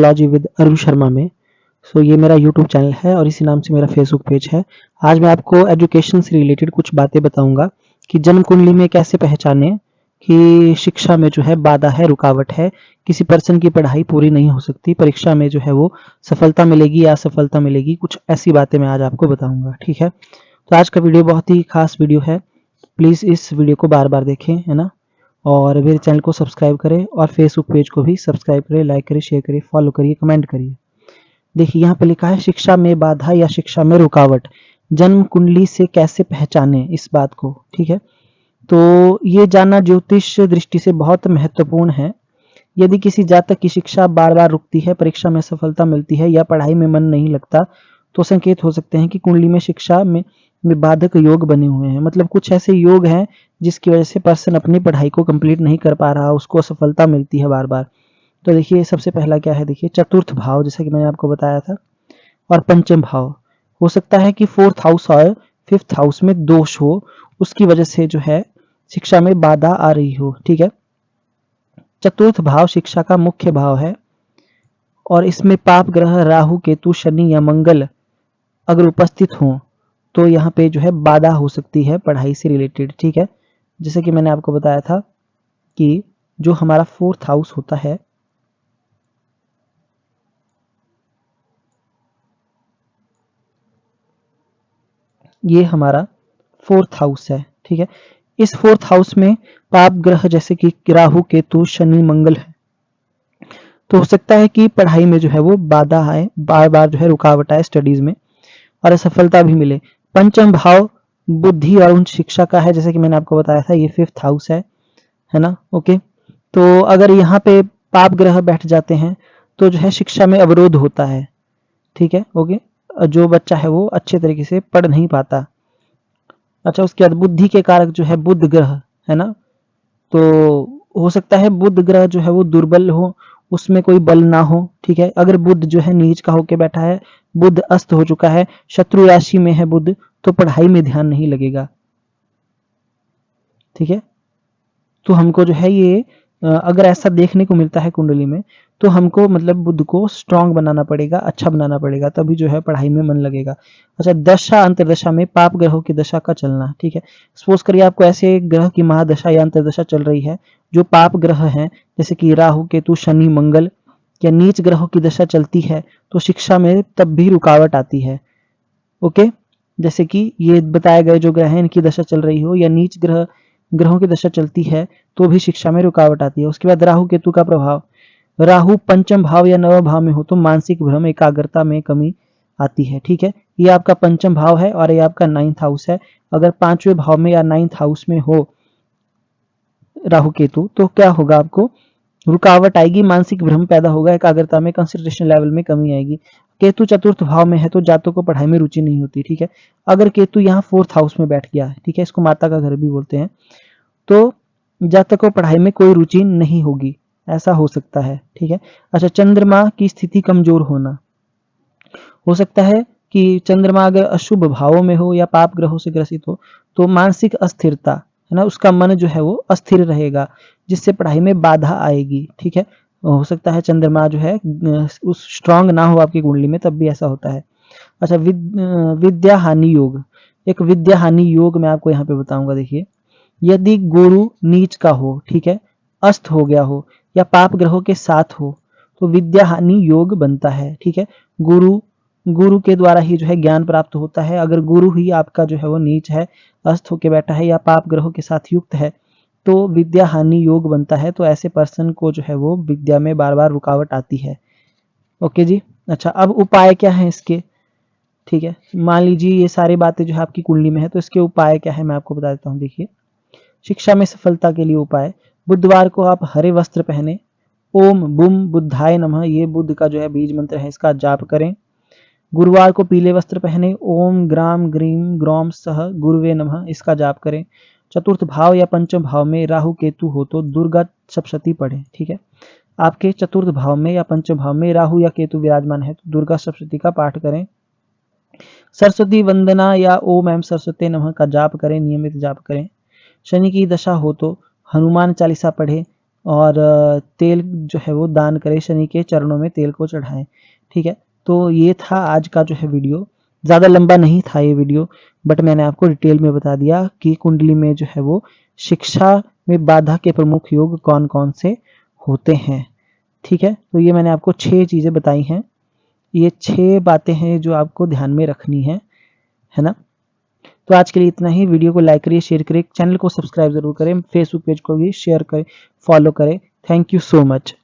Biology with Arun Sharma में। ये मेरा यूट्यूब चैनल है और इसी नाम से मेरा फेसबुक पेज है। आज मैं आपको एजुकेशन से रिलेटेड कुछ बातें बताऊंगा कि जन्म कुंडली में कैसे पहचाने कि शिक्षा में जो है बाधा है, रुकावट है, किसी पर्सन की पढ़ाई पूरी नहीं हो सकती, परीक्षा में जो है वो सफलता मिलेगी या असफलता मिलेगी। कुछ ऐसी बातें मैं आज आपको बताऊंगा, ठीक है। तो आज का वीडियो बहुत ही खास वीडियो है, प्लीज़ इस वीडियो को बार बार देखें, है ना। और मेरे चैनल को सब्सक्राइब करें और फेसबुक पेज को भी सब्सक्राइब करें, लाइक करें, शेयर करें, फॉलो करिए, कमेंट करिए। देखिए यहाँ पे लिखा है शिक्षा में बाधा या शिक्षा में रुकावट, जन्म कुंडली से कैसे पहचाने इस बात को, ठीक है। तो ये जानना ज्योतिष दृष्टि से बहुत महत्वपूर्ण है। यदि किसी जातक की शिक्षा बार बार रुकती है, परीक्षा में सफलता मिलती है या पढ़ाई में मन नहीं लगता, तो संकेत हो सकते हैं कि कुंडली में शिक्षा में बाधक योग बने हुए हैं। मतलब कुछ ऐसे योग हैं जिसकी वजह से पर्सन अपनी पढ़ाई को कंप्लीट नहीं कर पा रहा, उसको असफलता मिलती है बार बार। तो देखिए सबसे पहला क्या है, देखिए चतुर्थ भाव, जैसा कि मैंने आपको बताया था, और पंचम भाव। हो सकता है कि फोर्थ हाउस और फिफ्थ हाउस में दोष हो, उसकी वजह से जो है शिक्षा में बाधा आ रही हो, ठीक है। चतुर्थ भाव शिक्षा का मुख्य भाव है और इसमें पाप ग्रह राहु, केतु, शनि या मंगल अगर उपस्थित हो तो यहाँ पे जो है बाधा हो सकती है पढ़ाई से रिलेटेड, ठीक है। जैसे कि मैंने आपको बताया था कि जो हमारा फोर्थ हाउस होता है, ये हमारा फोर्थ हाउस है, ठीक है। इस फोर्थ हाउस में पाप ग्रह जैसे कि राहु, केतु, शनि, मंगल है, तो हो सकता है कि पढ़ाई में जो है वो बाधा आए, बार बार जो है रुकावट आए स्टडीज में और असफलता भी मिले। पंचम भाव बुद्धि और उच्च शिक्षा का है, जैसे कि मैंने आपको बताया था, ये फिफ्थ हाउस है ना। ओके, तो अगर यहाँ पे पाप ग्रह बैठ जाते हैं तो जो है शिक्षा में अवरोध होता है, ठीक है। ओके, जो बच्चा है वो अच्छे तरीके से पढ़ नहीं पाता। अच्छा, उसके बाद बुद्धि के कारक जो है बुध ग्रह, है ना। तो हो सकता है बुध ग्रह जो है वो दुर्बल हो, उसमें कोई बल ना हो, ठीक है। अगर बुध जो है नीच का होके बैठा है, बुध अस्त हो चुका है, शत्रु राशि में है बुध, तो पढ़ाई में ध्यान नहीं लगेगा, ठीक है। तो हमको जो है ये अगर ऐसा देखने को मिलता है कुंडली में, तो हमको मतलब बुध को स्ट्रांग बनाना पड़ेगा, अच्छा बनाना पड़ेगा, तभी जो है पढ़ाई में मन लगेगा। अच्छा, दशा अंतरदशा में पाप ग्रहों की दशा का चलना, ठीक है। सपोज करिए आपको ऐसे ग्रह की महादशा या अंतरदशा चल रही है जो पाप ग्रह हैं, जैसे कि राहु, केतु, शनि, मंगल या नीच ग्रहों की दशा चलती है, तो शिक्षा में तब भी रुकावट आती है। ओके, जैसे कि ये बताए गए जो ग्रह हैं इनकी दशा चल रही हो या नीच ग्रहों की दशा चलती है तो भी शिक्षा में रुकावट आती है। उसके बाद राहु केतु का प्रभाव, राहु पंचम भाव या नवम भाव में हो तो मानसिक भ्रम, एकाग्रता में कमी आती है, ठीक है। ये आपका पंचम भाव है और ये आपका नाइन्थ हाउस है। अगर पांचवें भाव में या नाइन्थ हाउस में हो राहु केतु तो क्या होगा, आपको रुकावट आएगी, मानसिक भ्रम पैदा होगा, एकाग्रता में, कंसंट्रेशन लेवल में कमी आएगी। केतु चतुर्थ भाव में है तो जातकों को पढ़ाई में रुचि नहीं होती, ठीक है। अगर केतु यहाँ फोर्थ हाउस में बैठ गया है, ठीक है, इसको माता का घर भी बोलते हैं, तो जातकों को पढ़ाई में कोई रुचि नहीं होगी, ऐसा हो सकता है, ठीक है। अच्छा, चंद्रमा की स्थिति कमजोर होना, हो सकता है कि चंद्रमा अगर अशुभ भावों में हो या पाप ग्रहों से ग्रसित हो तो मानसिक अस्थिरता, है ना, उसका मन जो है वो अस्थिर रहेगा, जिससे पढ़ाई में बाधा आएगी, ठीक है। हो सकता है चंद्रमा जो है उस स्ट्रांग ना हो आपकी कुंडली में, तब भी ऐसा होता है। अच्छा, विद्या हानि योग, एक विद्या हानि योग मैं आपको यहाँ पे बताऊंगा। देखिए, यदि गुरु नीच का हो, ठीक है, अस्त हो गया हो या पाप ग्रहों के साथ हो तो विद्या हानि योग बनता है, ठीक है। गुरु गुरु के द्वारा ही जो है ज्ञान प्राप्त होता है। अगर गुरु ही आपका जो है वो नीच है, अस्त होके बैठा है या पाप ग्रहों के साथ युक्त है तो विद्या हानि योग बनता है। तो ऐसे पर्सन को जो है वो विद्या में बार बार रुकावट आती है। ओके जी। अच्छा, अब उपाय क्या है इसके, ठीक है। मान लीजिए ये सारी बातें जो है आपकी कुंडली में है, तो इसके उपाय क्या है मैं आपको बता देता हूँ। देखिए, शिक्षा में सफलता के लिए उपाय, बुधवार को आप हरे वस्त्र पहने, ओम बुम बुद्धाय नमः, ये बुद्ध का जो है बीज मंत्र है, इसका जाप करें। गुरुवार को पीले वस्त्र पहने, ओम ग्राम ग्रीम ग्रौम सह गुरुवे नमः, इसका जाप करें। चतुर्थ भाव या पंचम भाव में राहु केतु हो तो दुर्गा सप्तशती पढ़ें, ठीक है। आपके चतुर्थ भाव में या पंचम भाव में राहु या केतु विराजमान है तो दुर्गा सप्तशती का पाठ करें। सरस्वती वंदना या ओम एम सरस्वती नमः का जाप करें, नियमित जाप करें। शनि की दशा हो तो हनुमान चालीसा पढ़े, और तेल जो है वो दान करें, शनि के चरणों में तेल को चढ़ाएं। ठीक है, तो ये था आज का जो है वीडियो। ज़्यादा लंबा नहीं था ये वीडियो, बट मैंने आपको डिटेल में बता दिया कि कुंडली में जो है वो शिक्षा में बाधा के प्रमुख योग कौन कौन से होते हैं। ठीक है, तो ये मैंने आपको 6 चीज़ें बताई हैं। ये 6 बातें हैं जो आपको ध्यान में रखनी है ना। तो आज के लिए इतना ही। वीडियो को लाइक करिए, शेयर करिए, चैनल को सब्सक्राइब जरूर करें, फेसबुक पेज को भी शेयर करें, फॉलो करें। Thank you so much.